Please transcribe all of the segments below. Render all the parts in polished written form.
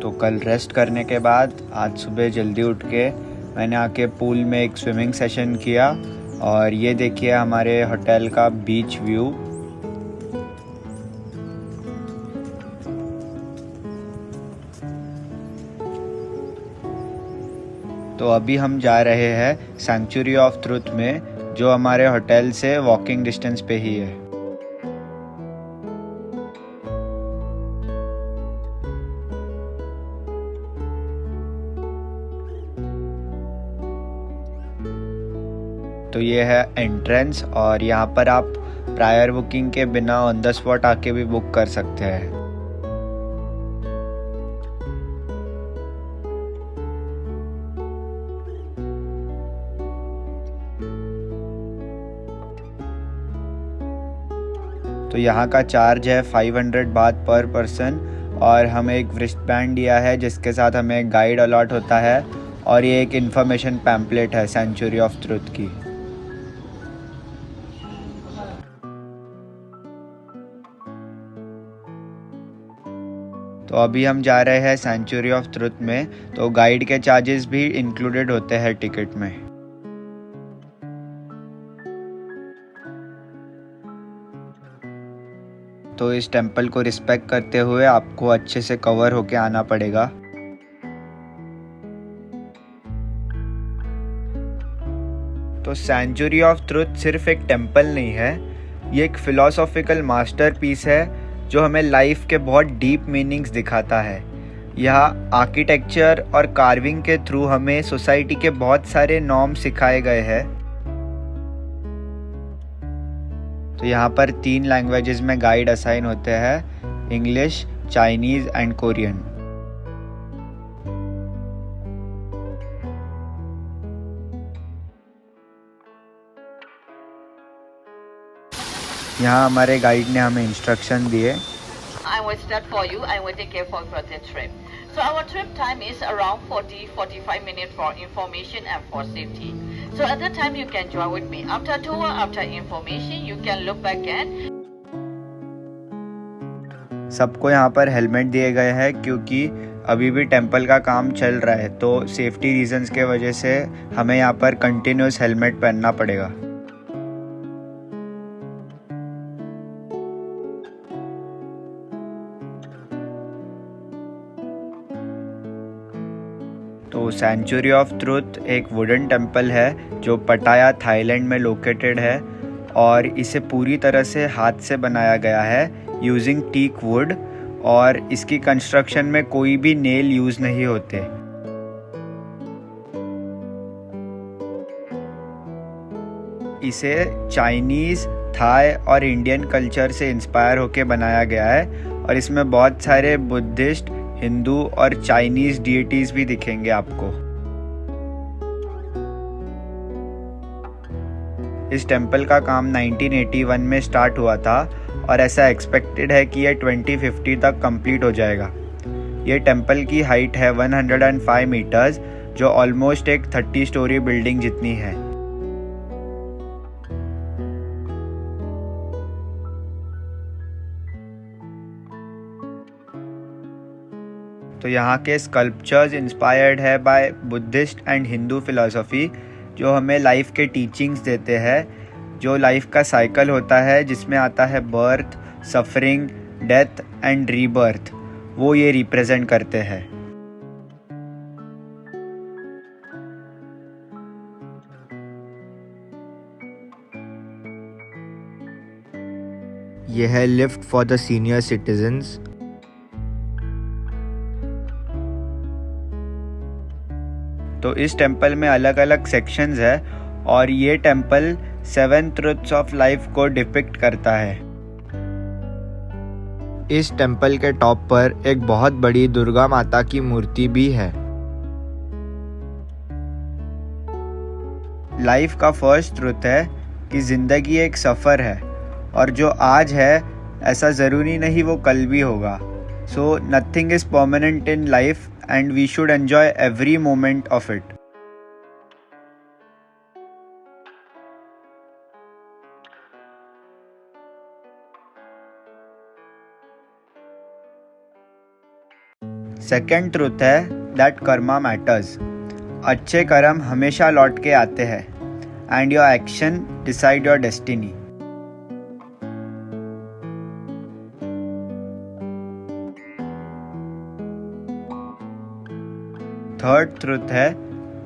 तो कल रेस्ट करने के बाद आज सुबह जल्दी उठ के मैंने आके पूल में एक स्विमिंग सेशन किया और ये देखिए हमारे होटल का बीच व्यू। तो अभी हम जा रहे हैं सेंचुरी ऑफ ट्रुथ में, जो हमारे होटल से वॉकिंग डिस्टेंस पे ही है। तो ये है एंट्रेंस और यहाँ पर आप प्रायर बुकिंग के बिना ऑन द स्पॉट आके भी बुक कर सकते हैं। तो यहाँ का चार्ज है 500 बात पर पर्सन और हमें एक रिस्ट बैंड दिया है जिसके साथ हमें गाइड अलॉट होता है और ये एक इन्फॉर्मेशन पैम्पलेट है सेंचुरी ऑफ ट्रुथ की। तो अभी हम जा रहे हैं सेंचुरी ऑफ ट्रुथ में, तो गाइड के चार्जेस भी इंक्लूडेड होते हैं टिकट में। तो इस टेंपल को रिस्पेक्ट करते हुए आपको अच्छे से कवर होके आना पड़ेगा। तो सेंचुरी ऑफ ट्रुथ सिर्फ एक टेंपल नहीं है, ये एक फिलोसॉफिकल मास्टरपीस है जो हमें लाइफ के बहुत डीप मीनिंग्स दिखाता है। यहाँ आर्किटेक्चर और कार्विंग के थ्रू हमें सोसाइटी के बहुत सारे नॉर्म सिखाए गए हैं। तो यहाँ पर 3 लैंग्वेजेस में गाइड असाइन होते हैं, इंग्लिश, चाइनीज एंड कोरियन। यहाँ हमारे गाइड ने हमें इंस्ट्रक्शन दिए। I will start for you. I will take care for the trip. So our trip time is around 40-45 minutes for information and for safety. So at that time you can join with me. After tour, after information, you can look back and सबको यहाँ पर helmet दिए गए हैं क्योंकि अभी भी temple का काम चल रहा है, तो सेफ्टी रीजंस के वजह से हमें यहाँ पर कंटिन्यूस हेलमेट पहनना पड़ेगा। तो सेंचुरी ऑफ ट्रुथ एक वुडन टेंपल है जो पटाया थाईलैंड में लोकेटेड है और इसे पूरी तरह से हाथ से बनाया गया है यूजिंग टीक वुड, और इसकी कंस्ट्रक्शन में कोई भी नेल यूज नहीं होते। इसे चाइनीज, थाई और इंडियन कल्चर से इंस्पायर होके बनाया गया है और इसमें बहुत सारे बुद्धिस्ट, हिंदू और चाइनीज डीटीज भी दिखेंगे आपको। इस टेंपल का काम 1981 में स्टार्ट हुआ था और ऐसा एक्सपेक्टेड है कि ये 2050 तक कंप्लीट हो जाएगा। ये टेंपल की हाइट है 105 मीटर्स, जो ऑलमोस्ट एक 30 स्टोरी बिल्डिंग जितनी है। तो यहाँ के स्कल्पचर्स इंस्पायर्ड है by Buddhist and Hindu philosophy, जो हमें लाइफ के टीचिंग्स देते हैं, जो लाइफ का साइकिल होता है जिसमें आता है birth, suffering, death and rebirth, वो ये रिप्रेजेंट करते हैं। यह है lift for the senior citizens. तो इस टेंपल में अलग अलग सेक्शंस है और ये टेंपल 7 ट्रुथ्स ऑफ लाइफ को डिपिक्ट करता है। इस टेंपल के टॉप पर एक बहुत बड़ी दुर्गा माता की मूर्ति भी है। लाइफ का फर्स्ट ट्रुथ है कि जिंदगी एक सफ़र है और जो आज है ऐसा ज़रूरी नहीं वो कल भी होगा। So nothing is permanent in life and we should enjoy every moment of it. Second truth है दैट कर्मा मैटर्स। अच्छे कर्म हमेशा लौट के आते हैं and your action decide your destiny. Third truth है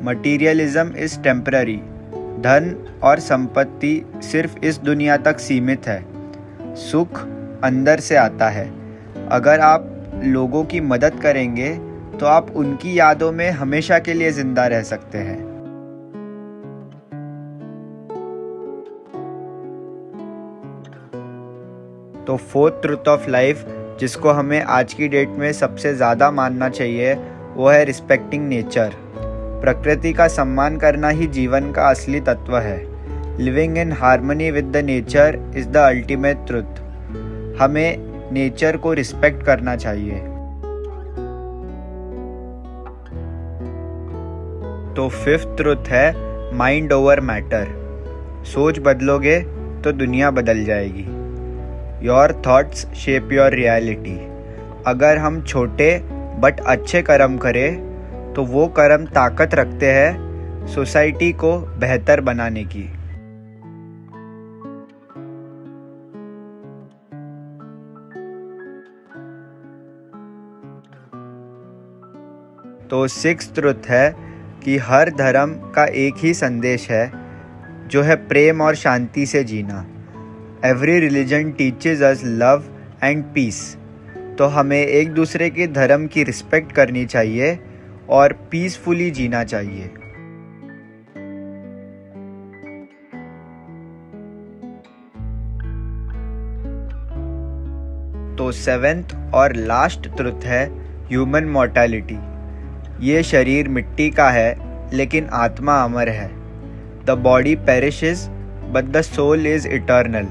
मटीरियलिज्म इज टेम्पररी। धन और संपत्ति सिर्फ इस दुनिया तक सीमित है, सुख अंदर से आता है। अगर आप लोगों की मदद करेंगे तो आप उनकी यादों में हमेशा के लिए जिंदा रह सकते हैं। तो फोर्थ ट्रुथ ऑफ लाइफ जिसको हमें आज की डेट में सबसे ज़्यादा मानना चाहिए वो है रिस्पेक्टिंग नेचर। प्रकृति का सम्मान करना ही जीवन का असली तत्व है। Living in harmony with the nature is the ultimate truth. हमें नेचर को रिस्पेक्ट करना चाहिए। तो फिफ्थ ट्रुथ है माइंड ओवर मैटर। सोच बदलोगे तो दुनिया बदल जाएगी। Your thoughts shape your reality. अगर हम छोटे बट अच्छे कर्म करें तो वो कर्म ताकत रखते हैं सोसाइटी को बेहतर बनाने की। तो सिक्स्थ ट्रुथ है कि हर धर्म का एक ही संदेश है जो है प्रेम और शांति से जीना। Every religion teaches us love and peace. तो हमें एक दूसरे के धर्म की रिस्पेक्ट करनी चाहिए और पीसफुली जीना चाहिए। तो सेवेंथ और लास्ट ट्रुथ है ह्यूमन मॉर्टैलिटी। ये शरीर मिट्टी का है लेकिन आत्मा अमर है। The body perishes but the soul is eternal.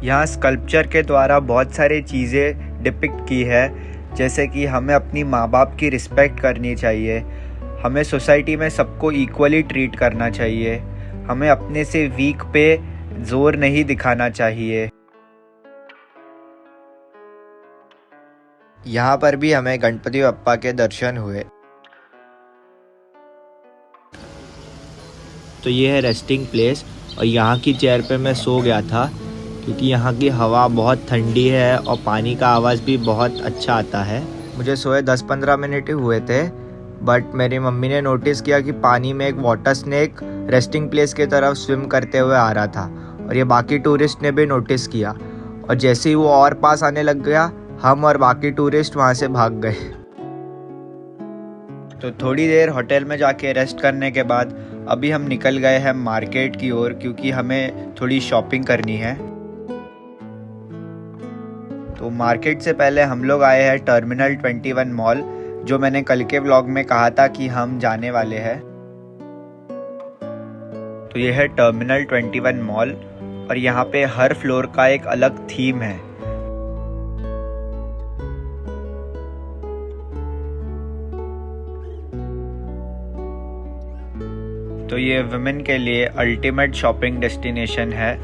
यहाँ स्कल्पचर के द्वारा बहुत सारी चीज़ें डिपिक्ट की है, जैसे कि हमें अपनी माँ बाप की रिस्पेक्ट करनी चाहिए, हमें सोसाइटी में सबको इक्वली ट्रीट करना चाहिए, हमें अपने से वीक पे जोर नहीं दिखाना चाहिए। यहाँ पर भी हमें गणपति बप्पा के दर्शन हुए। तो ये है रेस्टिंग प्लेस और यहाँ की चेयर पे मैं सो गया था क्योंकि यहाँ की हवा बहुत ठंडी है और पानी का आवाज़ भी बहुत अच्छा आता है। मुझे सोए 10-15 मिनट ही हुए थे बट मेरी मम्मी ने नोटिस किया कि पानी में एक वाटर स्नेक रेस्टिंग प्लेस की तरफ स्विम करते हुए आ रहा था और ये बाकी टूरिस्ट ने भी नोटिस किया और जैसे ही वो और पास आने लग गया हम और बाकी टूरिस्ट वहाँ से भाग गए। तो थोड़ी देर होटल में जाके रेस्ट करने के बाद अभी हम निकल गए हैं मार्केट की ओर क्योंकि हमें थोड़ी शॉपिंग करनी है। तो मार्केट से पहले हम लोग आए हैं टर्मिनल 21 मॉल, जो मैंने कल के व्लॉग में कहा था कि हम जाने वाले हैं। तो ये है टर्मिनल 21 मॉल और यहाँ पे हर फ्लोर का एक अलग थीम है। तो ये वुमेन के लिए अल्टीमेट शॉपिंग डेस्टिनेशन है।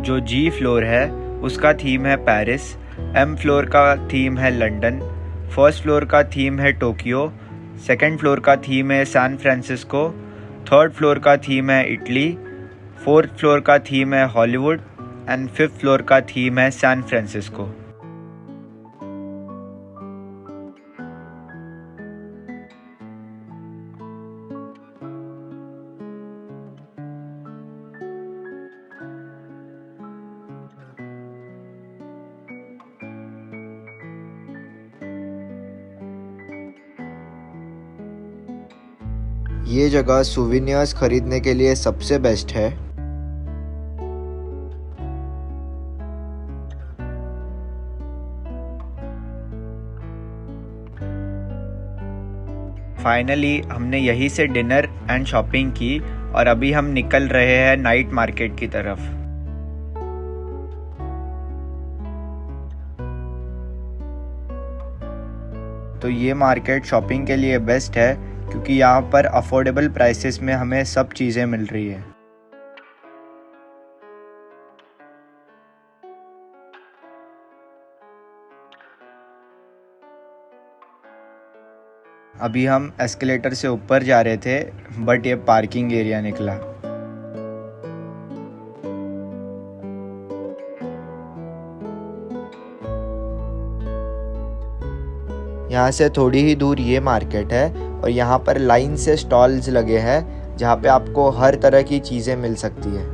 जो जी फ्लोर है उसका थीम है पेरिस, एम फ्लोर का थीम है लंदन, फर्स्ट फ्लोर का थीम है टोक्यो, सेकंड फ्लोर का थीम है सैन फ्रांसिस्को, थर्ड फ्लोर का थीम है इटली, फोर्थ फ्लोर का थीम है हॉलीवुड एंड फिफ्थ फ्लोर का थीम है सैन फ्रांसिस्को। ये जगह सुवेनियर्स खरीदने के लिए सबसे बेस्ट है। फाइनली हमने यहीं से डिनर एंड शॉपिंग की और अभी हम निकल रहे हैं नाइट मार्केट की तरफ। तो ये मार्केट शॉपिंग के लिए बेस्ट है क्योंकि यहाँ पर अफोर्डेबल प्राइसेस में हमें सब चीज़ें मिल रही है। अभी हम एस्केलेटर से ऊपर जा रहे थे बट ये पार्किंग एरिया निकला। यहाँ से थोड़ी ही दूर ये मार्केट है और यहाँ पर लाइन से स्टॉल्स लगे हैं जहाँ पे आपको हर तरह की चीज़ें मिल सकती है।